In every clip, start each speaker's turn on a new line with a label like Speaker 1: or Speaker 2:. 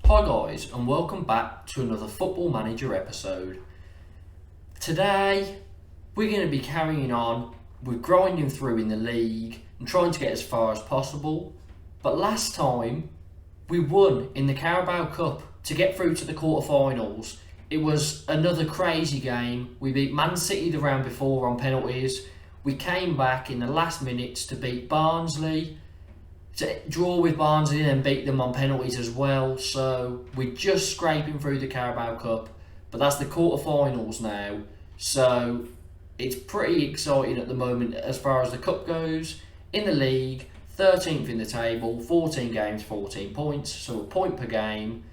Speaker 1: Hi guys, and welcome back to another Football Manager episode. Today we're going to be carrying on with grinding through in the league and trying to get as far as possible. But last time we won in the Carabao Cup to get through to the quarterfinals. It was another crazy game. We beat Man City the round before on penalties. We came back in the last minutes to beat Barnsley, to draw with Barnsley and beat them on penalties as well. So we're just scraping through the Carabao Cup, but that's the quarterfinals now. So it's pretty exciting at the moment as far as the cup goes. In the league, 13th in the table, 14 games, 14 points, so a point per game.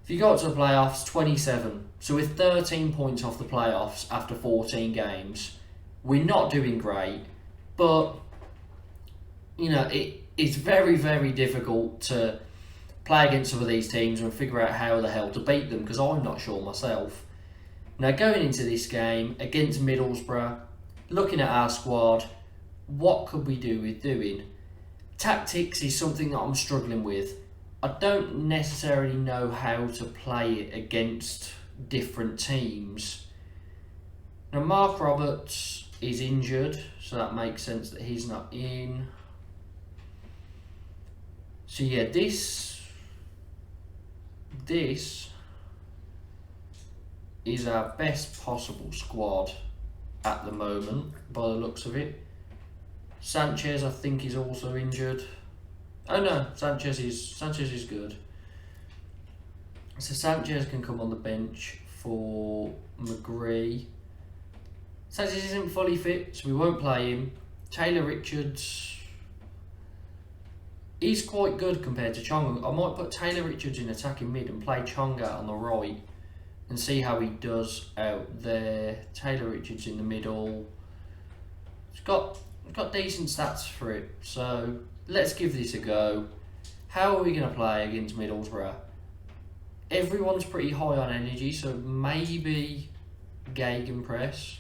Speaker 1: If you got to the playoffs, 27. So with 13 points off the playoffs after 14 games, we're not doing great, but you know, it's very, very difficult to play against some of these teams and figure out how the hell to beat them, because I'm not sure myself. Now, going into this game against Middlesbrough, looking at our squad, what could we do with doing? Tactics is something that I'm struggling with. I don't necessarily know how to play it against different teams. Now, Mark Roberts is injured, so that makes sense that he's not in. So yeah, this is our best possible squad at the moment, by the looks of it. Sanchez, I think, is also injured. Oh no, Sanchez is good. So Sanchez can come on the bench for McGree. Sanchez isn't fully fit, so we won't play him. Taylor Richards, he's quite good compared to Chong. I might put Taylor Richards in attacking mid and play Chong out on the right and see how he does out there. Taylor Richards in the middle. He's got decent stats for it, so let's give this a go. How are we going to play against Middlesbrough? Everyone's pretty high on energy, so maybe gegenpress.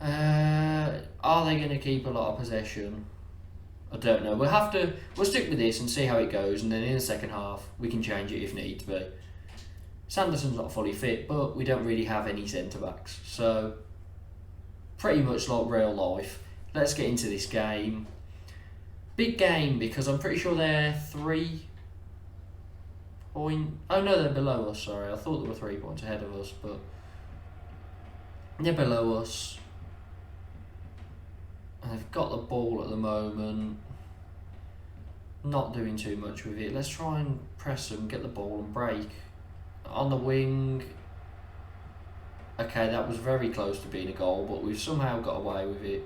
Speaker 1: Are they going to keep a lot of possession? I don't know. We'll stick with this and see how it goes, and then in the second half we can change it if need to be. Sanderson's not fully fit, but we don't really have any centre backs, so pretty much like real life. Let's get into this game. Big game, because I'm pretty sure they're 3 point. Oh no, they're below us. Sorry, I thought they were 3 points ahead of us, but they're below us. And they've got the ball at the moment. Not doing too much with it. Let's try and press them, get the ball and break. On the wing. Okay, that was very close to being a goal, but we've somehow got away with it.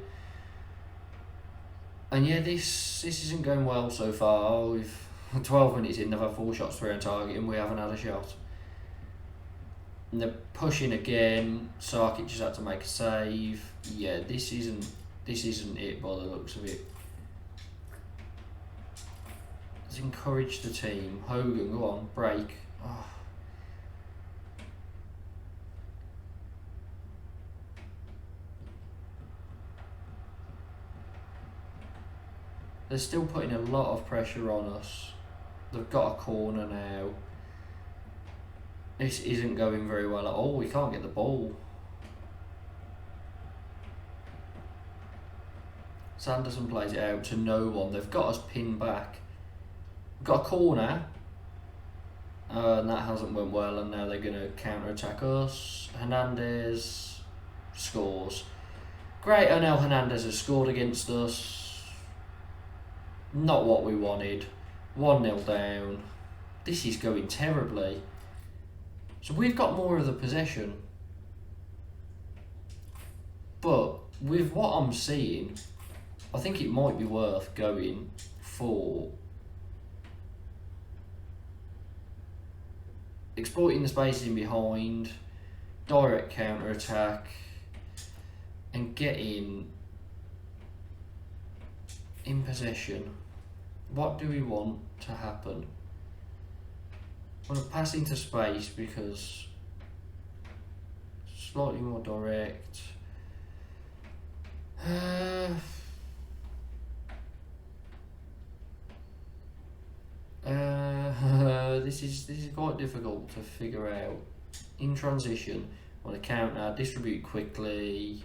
Speaker 1: And yeah, this isn't going well so far. We've 12 minutes in, they've had 4 shots, 3 on target, and we haven't had a shot. And they're pushing again. Sarkic just had to make a save. Yeah, this isn't it by the looks of it. Let's encourage the team. Hogan, go on, break. Oh. They're still putting a lot of pressure on us. They've got a corner now. This isn't going very well at all. We can't get the ball. Sanderson plays it out to no one. They've got us pinned back. We've got a corner. And that hasn't went well, and now they're going to counter-attack us. Hernandez scores. Great, Onel Hernandez has scored against us. Not what we wanted. 1-0 down. This is going terribly. So we've got more of the possession. But with what I'm seeing, I think it might be worth going for exploiting the spaces in behind, direct counter attack, and getting in possession. What do we want to happen? I want to pass into space because slightly more direct. this is quite difficult to figure out. In transition, on a counter, distribute quickly.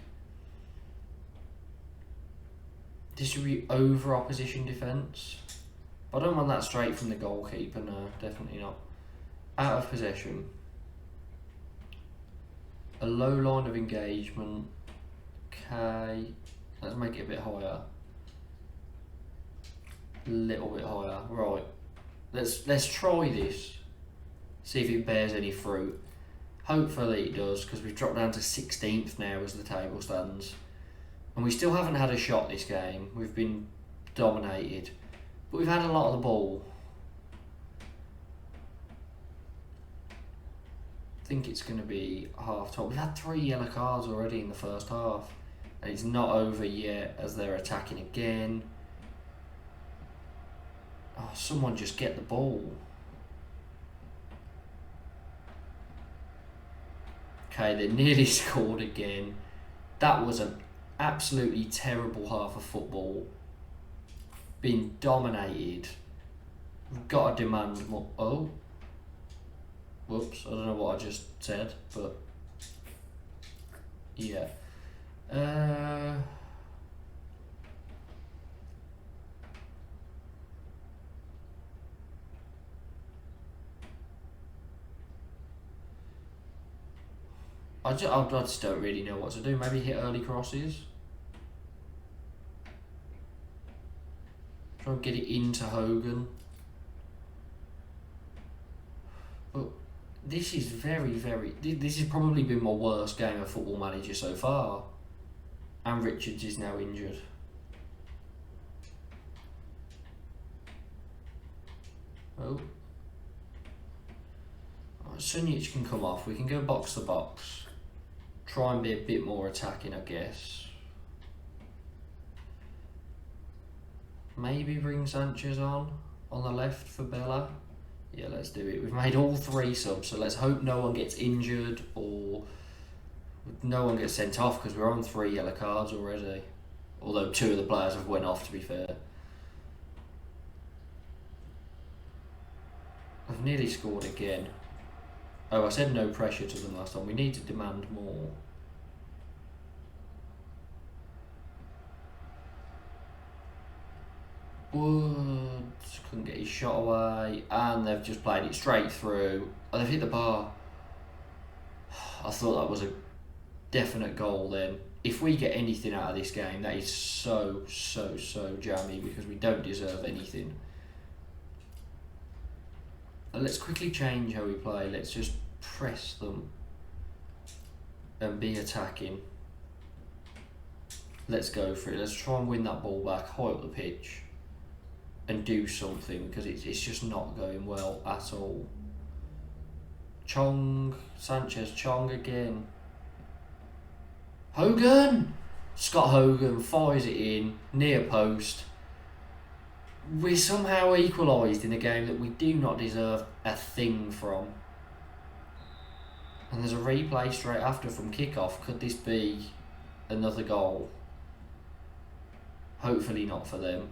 Speaker 1: Distribute over opposition defence. But I don't want that straight from the goalkeeper, no, definitely not. Out of possession. A low line of engagement. Okay, let's make it a bit higher. A little bit higher, right. Let's try this. See if it bears any fruit. Hopefully it does, because we've dropped down to 16th now as the table stands. And we still haven't had a shot this game. We've been dominated. But we've had a lot of the ball. I think it's going to be half time. We've had 3 yellow cards already in the first half. And it's not over yet as they're attacking again. Oh, someone just get the ball. Okay, they nearly scored again. That was an absolutely terrible half of football. Being dominated. We've got to demand more. Oh. Whoops, I don't know what I just said, but yeah. I just don't really know what to do. Maybe hit early crosses. Try and get it into Hogan. But this is this has probably been my worst game of Football Manager so far. And Richards is now injured. Oh. Sunjic can come off. We can go box to box. Try and be a bit more attacking, I guess. Maybe bring Sanchez on the left for Bella. Yeah, let's do it. We've made all 3 subs, so let's hope no one gets injured or no one gets sent off, because we're on 3 yellow cards already. Although 2 of the players have went off, to be fair. I've nearly scored again. Oh, I said no pressure to them last time. We need to demand more. Woods couldn't get his shot away, and they've just played it straight through. Oh, they've hit the bar. I thought that was a definite goal then. If we get anything out of this game, that is so jammy, because we don't deserve anything. Let's quickly change how we play. Let's just press them and be attacking. Let's go for it. Let's try and win that ball back, high up the pitch, and do something, because it's just not going well at all. Sanchez, Chong again. Hogan! Scott Hogan fires it in, near post. We're somehow equalised in a game that we do not deserve a thing from. And there's a replay straight after from kickoff. Could this be another goal? Hopefully not for them.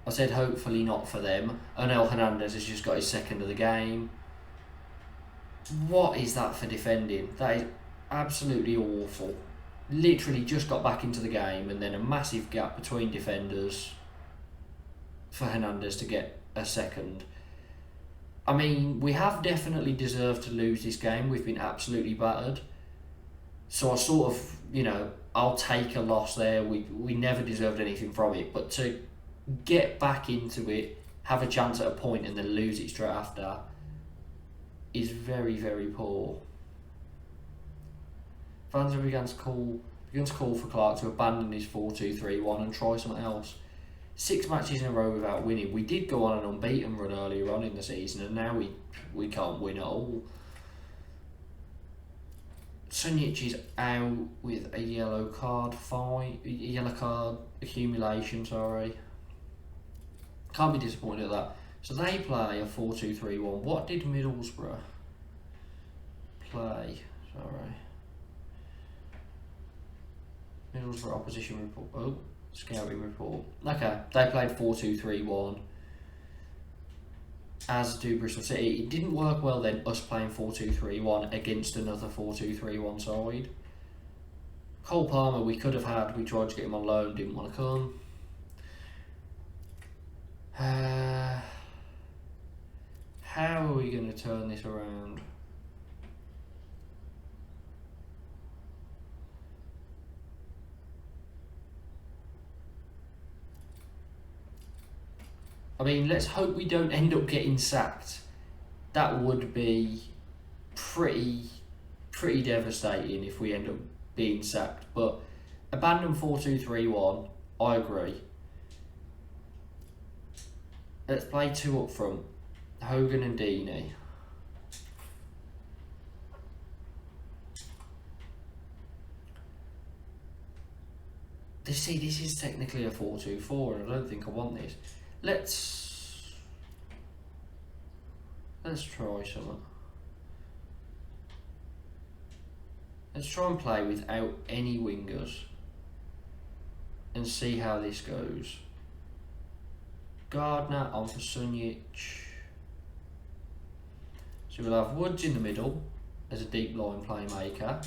Speaker 1: I said hopefully not for them. Onel Hernandez has just got his 2nd of the game. What is that for defending? That is absolutely awful. Literally just got back into the game, and then a massive gap between defenders for Hernandez to get a 2nd. I mean, we have definitely deserved to lose this game. We've been absolutely battered. So I sort of, I'll take a loss there. We never deserved anything from it. But to get back into it, have a chance at a point, and then lose it straight after is very poor. Fans have begun to call for Clark to abandon his 4-2-3-1 and try something else. 6 matches in a row without winning. We did go on an unbeaten run earlier on in the season, and now we can't win at all. Sunjic is out with a yellow card accumulation, sorry. Can't be disappointed at that. So they play a 4-2-3-1. What did Middlesbrough play? Sorry. Middlesbrough opposition report. Oh, scouting report. Okay, they played 4-2-3-1. as do Bristol City. It didn't work well then, us playing 4-2-3-1 against another 4-2-3-1 side. Cole Palmer we could have had, we tried to get him on loan, didn't want to come. How are we going to turn this around? I mean, let's hope we don't end up getting sacked. That would be pretty devastating if we end up being sacked. But abandon 4-2-3-1, I agree. Let's play two up front, Hogan and Deeney. This is technically a 4-2-4, and I don't think I want this. Let's try something. Let's try and play without any wingers and see how this goes. Gardner on for Sunjic. So we'll have Woods in the middle as a deep line playmaker.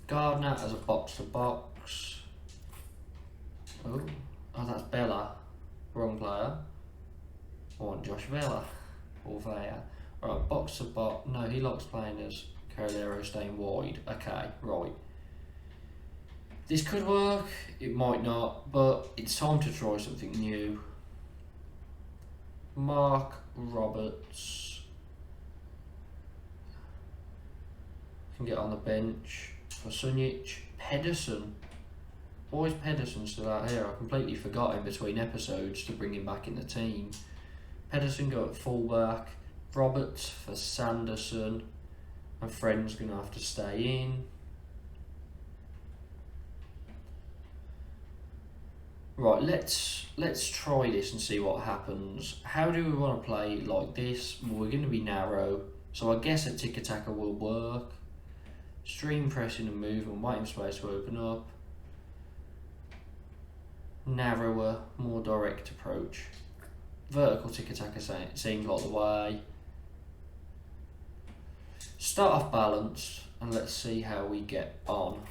Speaker 1: Gardner as a box to box. Oh, that's Bella. Wrong player. I want Josh Vela or Vea. Alright, box to box. No, he likes playing as Carolero staying wide. Okay, right. This could work, it might not, but it's time to try something new. Mark Roberts can get on the bench for Sunjic. Pedersen. Why is Pedersen still out here? I completely forgot in between episodes to bring him back in the team. Pedersen go at fullback. Roberts for Sanderson. My friend's going to have to stay in. Right, let's try this and see what happens. How do we want to play like this? Well, we're going to be narrow, so I guess a tiki-taka will work. Stream pressing and move and waiting space to open up. Narrower, more direct approach. Vertical tiki-taka seems like the way. Start off balanced and let's see how we get on.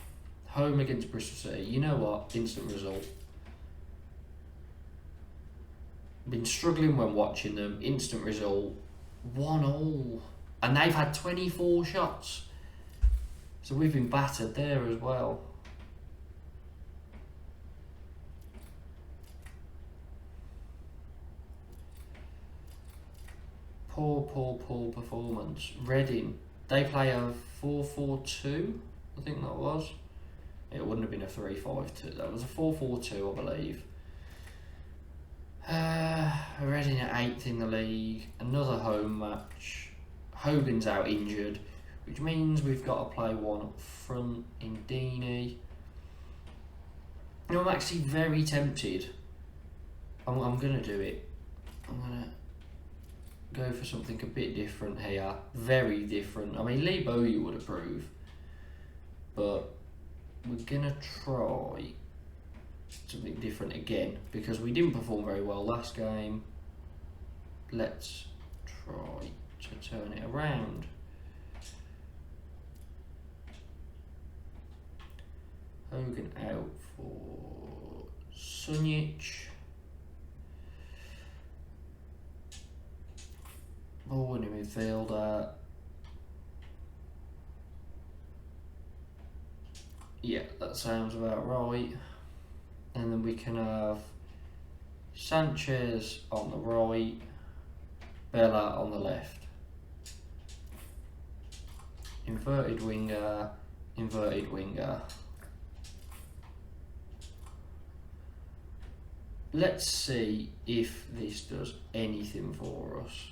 Speaker 1: Home against Bristol City. You know what? Instant result. Been struggling when watching them. Instant result. 1-1. And they've had 24 shots. So we've been battered there as well. Poor performance. Reading. They play a 4-4-2, I think that was. It wouldn't have been a 3-5-2. That was a 4-4-2, I believe. Reading at 8th in the league. Another home match. Hogan's out injured, which means we've got to play one up front in Deeney. I'm actually very tempted. I'm going to do it. I'm going to go for something a bit different here. Very different. I mean, Lee Bowyer would approve. But we're going to try something different again because we didn't perform very well last game. Let's try to turn it around. Hogan out for Sunjic. Ball in the midfielder. Yeah, that sounds about right. And then we can have Sanchez on the right, Bella on the left. Inverted winger, inverted winger. Let's see if this does anything for us.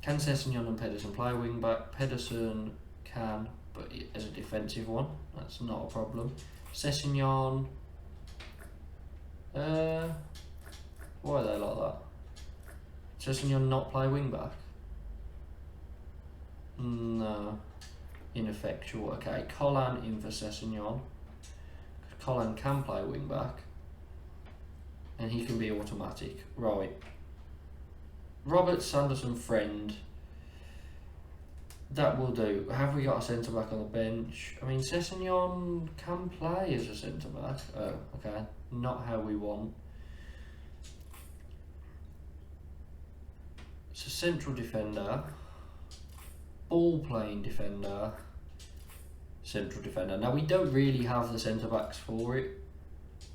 Speaker 1: Can Sessegnon and Pedersen play wing back? Pedersen can, but as a defensive one, that's not a problem. Sessegnon, why are they like that? Sessegnon not play wing back? No, ineffectual. Okay, Collan in for Sessegnon. Collan can play wing back. and he can be automatic. Right. Robert Sanderson Friend. That will do. Have we got a centre back on the bench? I mean, Sessegnon can play as a centre back. Oh, okay. Not how we want. It's a central defender, ball playing defender, central defender. Now we don't really have the centre backs for it,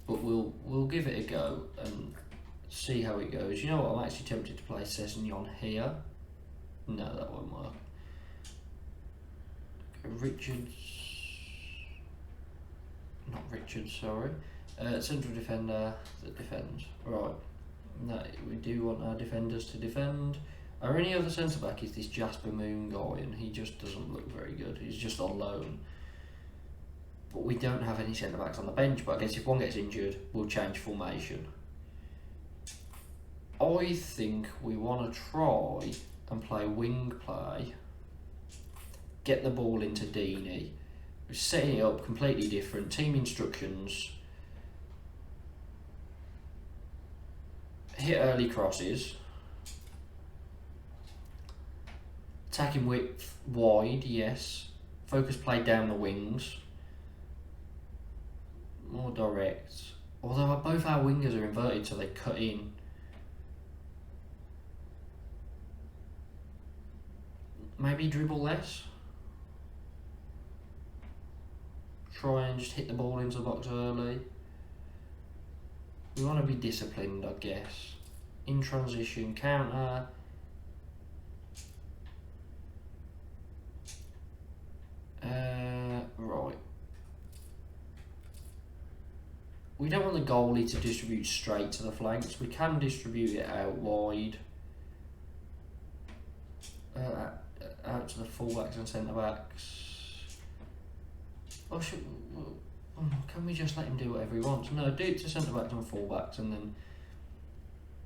Speaker 1: but we'll give it a go and see how it goes. You know what? I'm actually tempted to play Sessegnon here. No, that won't work. Sorry. Central defender that defends. Right. No, we do want our defenders to defend. Our only other centre back is this Jasper Moon guy, and he just doesn't look very good. He's just on loan. But we don't have any centre backs on the bench. But I guess if one gets injured, we'll change formation. I think we want to try and play wing play. Get the ball into Deeney. We're setting it up completely different. Team instructions. Hit early crosses. Attacking width wide, yes. Focus play down the wings. More direct. Although both our wingers are inverted, so they cut in. Maybe dribble less. Try and just hit the ball into the box early. We want to be disciplined, I guess. In transition, counter. Right. We don't want the goalie to distribute straight to the flanks. We can distribute it out wide. Out to the fullbacks and centre backs. Or can we just let him do whatever he wants? No, do it to centre backs and fullbacks, and then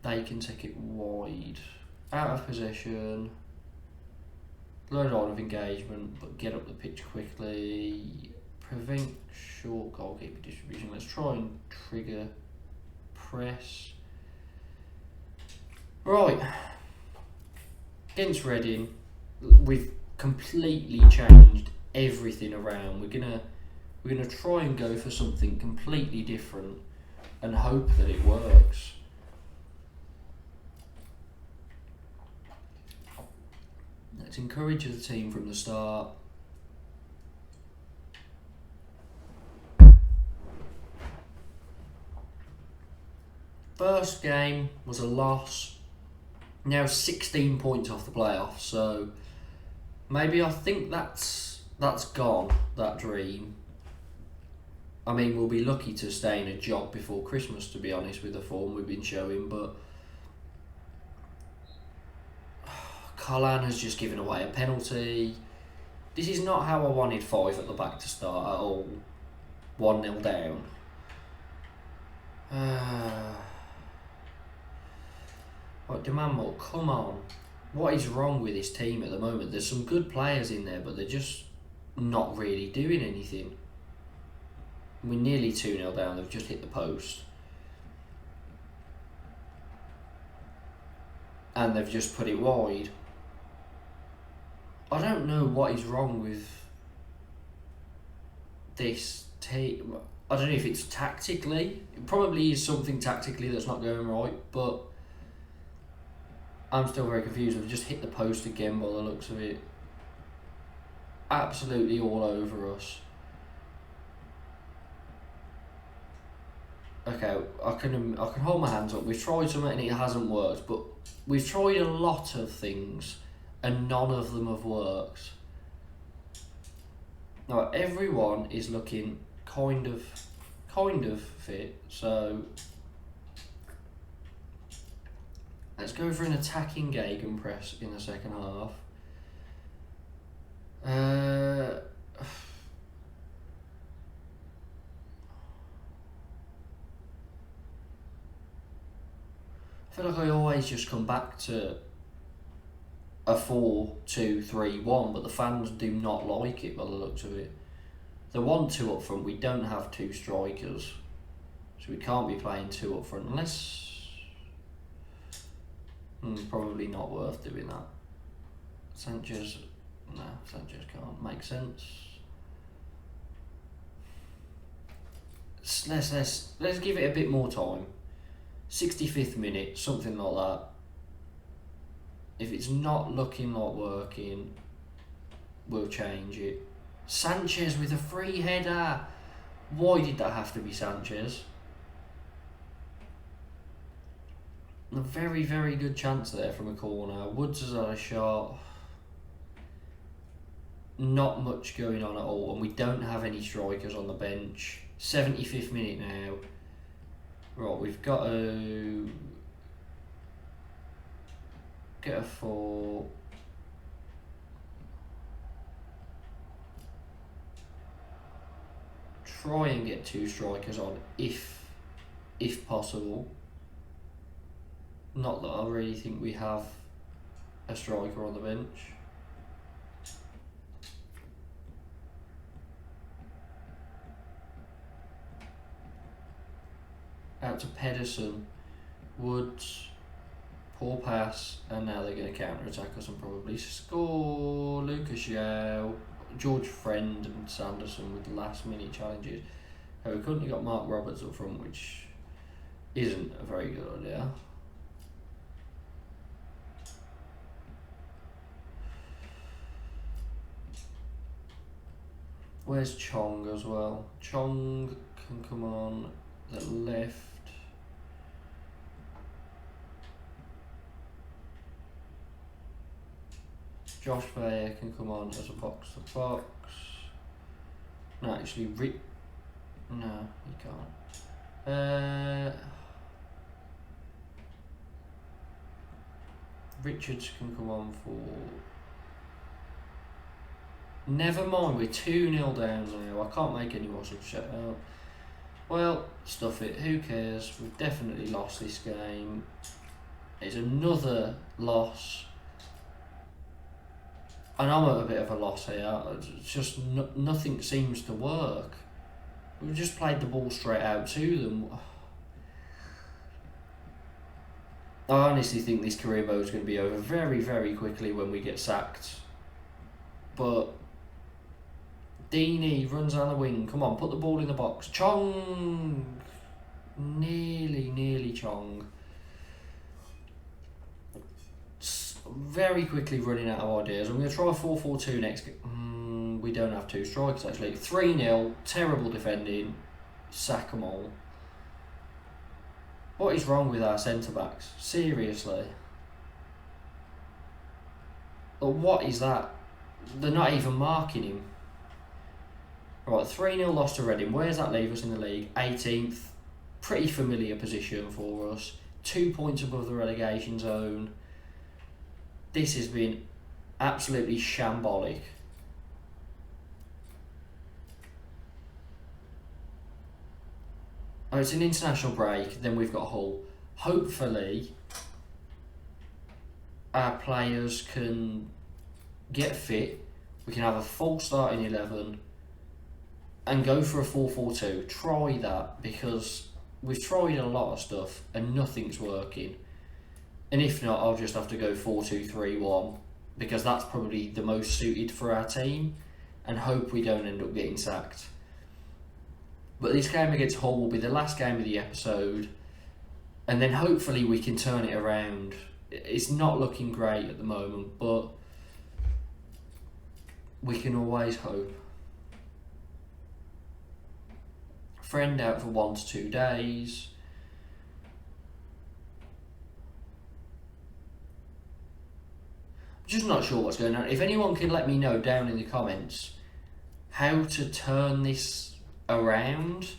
Speaker 1: they can take it wide. Out of possession. Load on of engagement, but get up the pitch quickly. Prevent short goalkeeper distribution. Let's try and trigger press. Right. Against Reading, we've completely changed everything around. We're gonna try and go for something completely different and hope that it works. Let's encourage the team from the start. First game was a loss. Now 16 points off the playoffs, so maybe I think that's gone, that dream. I mean, we'll be lucky to stay in a job before Christmas, to be honest, with the form we've been showing, but Collan has just given away a penalty. This is not how I wanted 5 at the back to start at all. 1-0 down. Right, demand more, come on. What is wrong with this team at the moment? There's some good players in there, but they're just not really doing anything. We're nearly 2-0 down, they've just hit the post. And they've just put it wide. I don't know what is wrong with this team. I don't know if it's tactically. It probably is something tactically that's not going right, but I'm still very confused. We've just hit the post again by the looks of it. Absolutely all over us. Okay, I can hold my hands up. We've tried something and it hasn't worked, but we've tried a lot of things and none of them have worked. Now everyone is looking kind of fit, so let's go for an attacking gegenpress in the second half. I feel like I always just come back to a 4-2-3-1, but the fans do not like it by the looks of it. They want 2 up front. We don't have 2 strikers. So we can't be playing 2 up front unless... probably not worth doing that. Sanchez can't make sense. Let's give it a bit more time. 65th minute, something like that. If it's not looking like working, we'll change it. Sanchez with a free header. Why did that have to be Sanchez? A very, very good chance there from a corner. Woods has had a shot. Not much going on at all, and we don't have any strikers on the bench. 75th minute now. Right, we've got to get a 4. Try and get 2 strikers on if possible. Not that I really think we have a striker on the bench. Out to Pedersen, Woods, poor pass, and now they're going to counter-attack us and probably score. Lucas Yao, George Friend and Sanderson with last-minute challenges. We currently got Mark Roberts up front, which isn't a very good idea. Where's Chong as well? Chong can come on the left. Josh Bayer can come on as a box-to-box. No, actually, no, he can't. Richards can come on for... Never mind, we're 2-0 down now. I can't make any more substitutions. Well, stuff it, who cares? We've definitely lost this game. It's another loss. And I'm at a bit of a loss here. It's just nothing seems to work. We've just played the ball straight out to them. I honestly think this career mode is going to be over very, very quickly when we get sacked. But Deeney runs on the wing. Come on, put the ball in the box. Chong! Nearly Chong. Very quickly running out of ideas. I'm going to try a 4-4-2 next. We don't have 2 strikers actually. 3-0. Terrible defending. Sack 'em all. What is wrong with our centre backs? Seriously. But what is that? They're not even marking him. Right, 3-0 loss to Reading. Where does that leave us in the league? 18th. Pretty familiar position for us. 2 points above the relegation zone. This has been absolutely shambolic. Oh, it's an international break, then we've got Hull. Hopefully, our players can get fit, we can have a full starting 11 and go for a 4-4-2. Try that, because we've tried a lot of stuff and nothing's working. And if not, I'll just have to go 4-2-3-1, because that's probably the most suited for our team, and hope we don't end up getting sacked. But this game against Hull will be the last game of the episode, and then hopefully we can turn it around. It's not looking great at the moment, but we can always hope. Friend out for 1 to 2 days. Just not sure what's going on. If anyone can let me know down in the comments how to turn this around,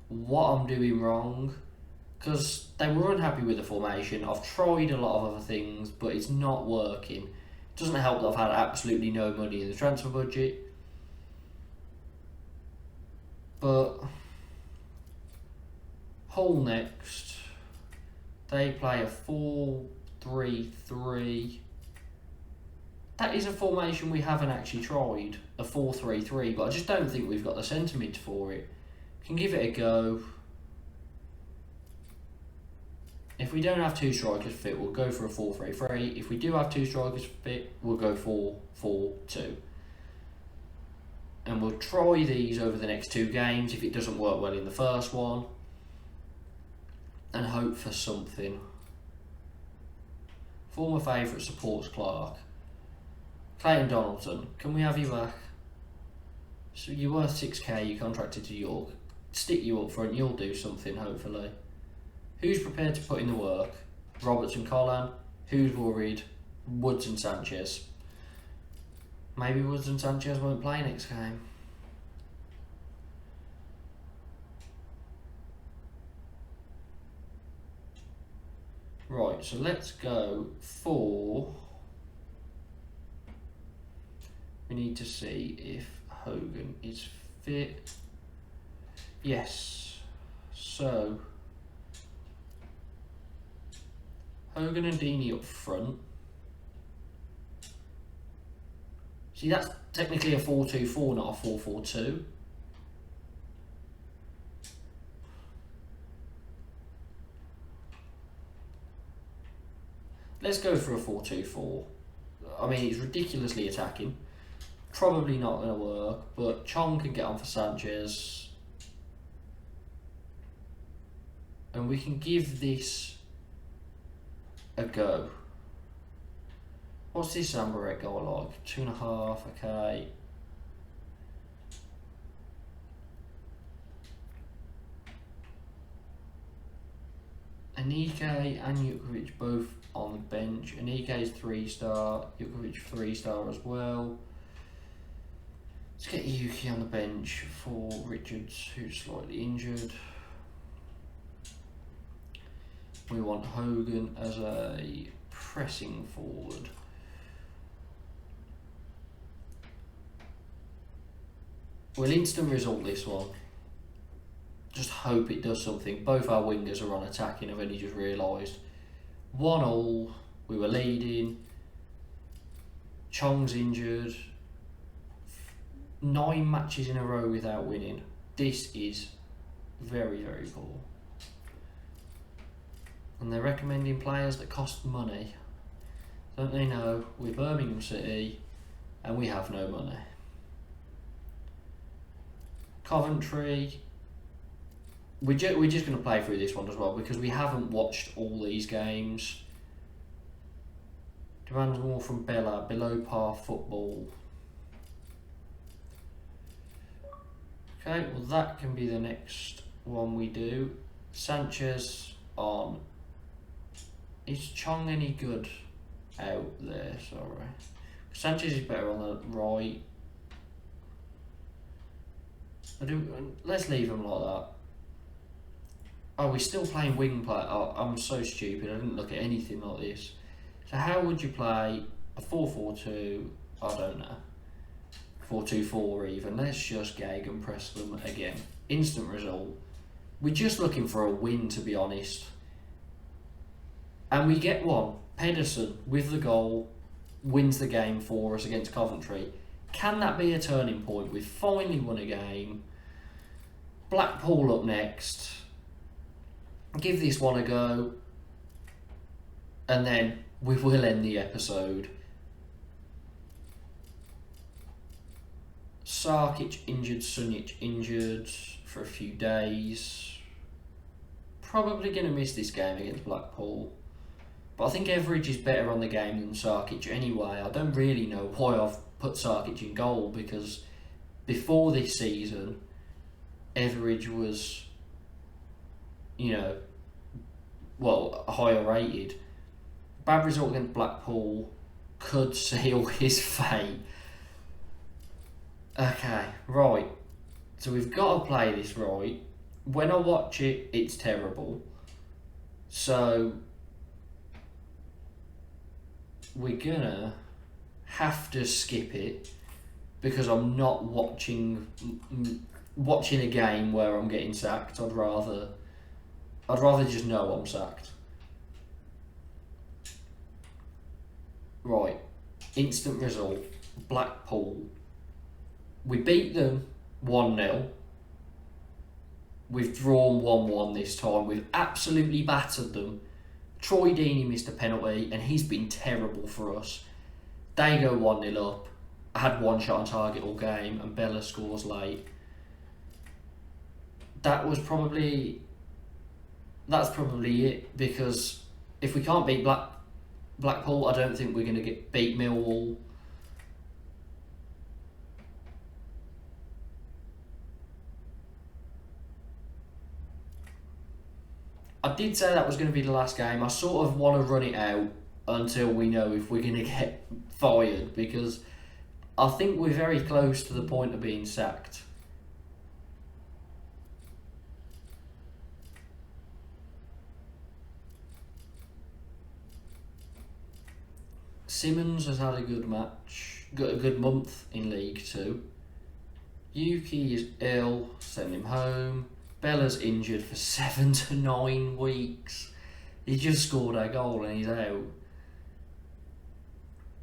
Speaker 1: what I'm doing wrong, because they were unhappy with the formation. I've tried a lot of other things, but it's not working. It doesn't help that I've had absolutely no money in the transfer budget. But Hull next, they play a 4-3-3. That is a formation we haven't actually tried, a 4-3-3, but I just don't think we've got the centre mid for it. Can give it a go. If we don't have two strikers fit, we'll go for a 4-3-3. If we do have two strikers fit, we'll go 4-4-2. And we'll try these over the next two games if it doesn't work well in the first one. And hope for something. Former favourite supports Clark. Clayton Donaldson, can we have you back? So you're worth 6k, you contracted to York. Stick you up front, you'll do something hopefully. Who's prepared to put in the work? Roberts and Collan. Who's worried? Woods and Sanchez. Maybe Woods and Sanchez won't play next game. Right, so let's go for... We need to see if Hogan is fit. Yes. So Hogan and Deeney up front. See, that's technically a 4-2-4, not a 4-4-2. Let's go for a 4-2-4. I mean, it's ridiculously attacking. Probably not going to work, but Chong can get on for Sanchez. And we can give this a go. What's this Zambarek goal like? 2.5, okay. Anike and Jukovic both on the bench. Anike is 3-star, Jukovic 3-star as well. Let's get Yuki on the bench for Richards, who's slightly injured. We want Hogan as a pressing forward. We'll instant result this one. Just hope it does something. Both our wingers are on attacking, I've only just realised. 1-1, we were leading. Chong's injured. 9 matches in a row without winning. This is very, very poor. And they're recommending players that cost money. Don't they know we're Birmingham City and we have no money? Coventry. We're just going to play through this one as well because we haven't watched all these games. Demands more from Bella, below par football. Okay, well that can be the next one we do. Sanchez on. Is Chong any good out there? Sorry. Sanchez is better on the right. Let's leave him like that. Oh, we're still playing wing play. Oh, I'm so stupid. I didn't look at anything like this. So how would you play a 4-4-2? I don't know. 4-2-4 even. Let's just gag and press them again. Instant result. We're just looking for a win, to be honest. And we get one. Pedersen, with the goal, wins the game for us against Coventry. Can that be a turning point? We've finally won a game. Blackpool up next. Give this one a go. And then we will end the episode. Sarkic injured, Sunic injured for a few days. Probably going to miss this game against Blackpool. But I think Everidge is better on the game than Sarkic anyway. I don't really know why I've put Sarkic in goal because before this season, Everidge was, you know, well, higher rated. Bad result against Blackpool could seal his fate. Okay, right. So we've got to play this right. When I watch it, it's terrible. So we're gonna have to skip it because I'm not watching a game where I'm getting sacked. I'd rather just know I'm sacked. Right, instant result. Blackpool. We beat them 1-0. We've drawn 1-1 this time. We've absolutely battered them Troy Deeney missed a penalty and he's been terrible for us. They go 1-0 up. I had one shot on target all game and Bella scores late. That's probably it, because if we can't beat Blackpool, I don't think we're going to beat Millwall. I did say that was going to be the last game. I sort of want to run it out until we know if we're going to get fired, because I think we're very close to the point of being sacked. Simmons has had a good match, got a good month in League 2. Yuki is ill, send him home. Bella's injured for 7 to 9 weeks. He just scored a goal and he's out.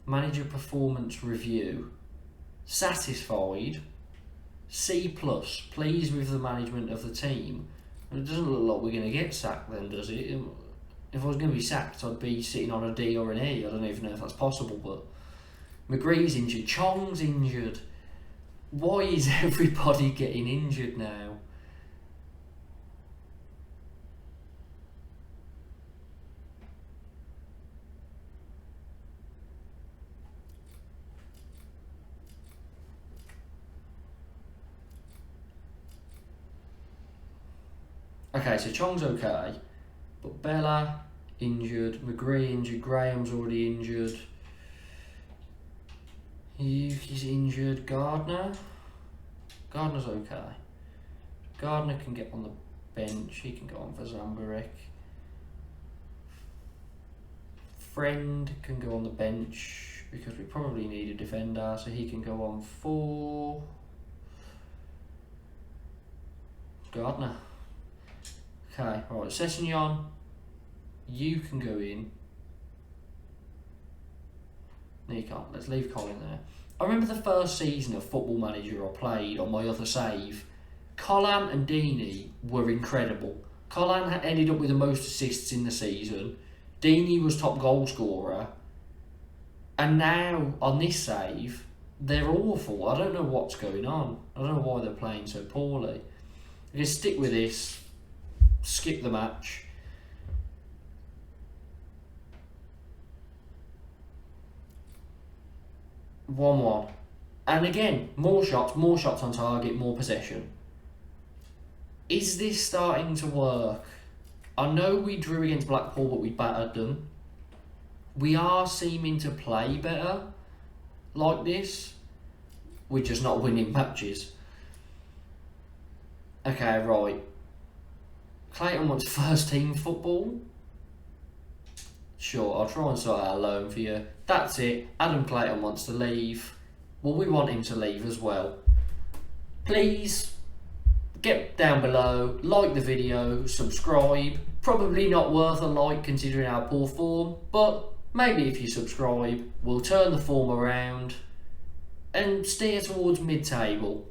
Speaker 1: Manager performance review. Satisfied. C+. Pleased with the management of the team. And it doesn't look like we're going to get sacked then, does it? If I was going to be sacked, I'd be sitting on a D or an E. I don't even know if that's possible, but McGree's injured. Chong's injured. Why is everybody getting injured now? Okay, so Chong's okay, but Bella injured, McGree injured, Graham's already injured, Yuki's injured, Gardner's okay. Gardner can get on the bench, he can go on for Zambarek. Friend can go on the bench because we probably need a defender, so he can go on for Gardner. Okay, right, Sessignon, you can go in. No, you can't. Let's leave Colin there. I remember the first season of Football Manager I played on my other save. Colin and Deeney were incredible. Colin had ended up with the most assists in the season. Deeney was top goal scorer. And now, on this save, they're awful. I don't know what's going on. I don't know why they're playing so poorly. I'm going to stick with this. Skip the match. (1-1). And again, more shots on target, more possession. Is this starting to work? I know we drew against Blackpool, but we battered them. We are seeming to play better like this. We're just not winning matches. Okay, right. Clayton wants first team football. Sure, I'll try and sort out a loan for you. That's it. Adam Clayton wants to leave. Well, we want him to leave as well. Please get down below, like the video, subscribe. Probably not worth a like considering our poor form, but maybe if you subscribe, we'll turn the form around and steer towards mid-table.